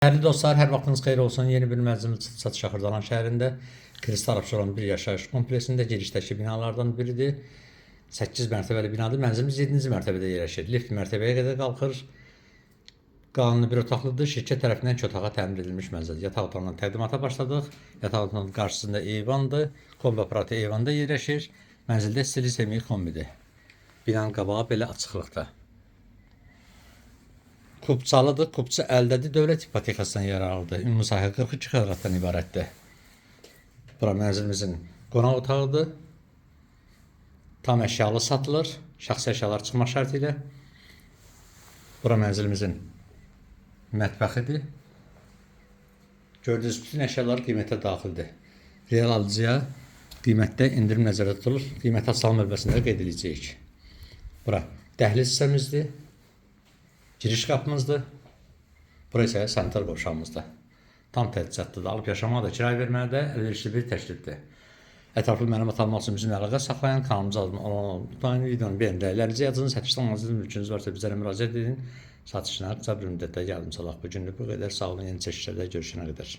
Değerli dostlar, hər vaxtınız xeyir olsun. Yeni bir mənzil satışa Xırdalan şəhərində kristal olan bir yaşayış kompleksində girişdəki binalardan biridir. 8 mərtəbəli binadır. Mənzilimiz 7-ci mərtəbədə yerləşir. Lift mərtəbəyə qədər qalxır. Qanuni bir otaqlıdır. Şirkət tərəfindən 2 otağa təmir edilmiş mənzil. Yataq otağından təqdimata başladıq. Yataq otağının qarşısında eyvandır. Kombi aparatı eyvanda yerləşir. Mənzildə stili semik kombidir. Binanın qabağı belə açıqlıqda. Kupçalıdır. Kupçu əldədir. Dövlət ipotekasından yararlıdır. Ümumi sahə 42 kvadratdan ibarətdir. Bura mənzilimizin qonaq otağıdır. Tam əşyalı satılır. Şəxsi əşyalar çıxmaq şərti ilə. Bura mənzilimizin mətbəxidir. Gördüyünüz bütün əşyalar qiymətə daxildir. Real alıcıya qiymətdə indirim nəzərdə tutulur. Qiymət asılan bölməsində qeyd edəcəyik. Bura dəhliz hissəmizdir. Giriş qapımızdır. Bura isə sanitar qovşağımızdır. Tam təchizatlıdır. Alıb yaşamağa da, kirayə verməyə də əlverişli bir təklifdir. Ətraflı məlumat almaq üçün bizimlə əlaqə saxlayan, kanalımıza abunə videonun beğenilərinizi yazın. Satışdan hazır mülkünüz varsa bizlərə müraciət edin. Satışına qısa bir müddətdə yardım salaq. Bu günlük bu qədər. Sağ olun. Yeni çəkişlərdə görüşənə qədər.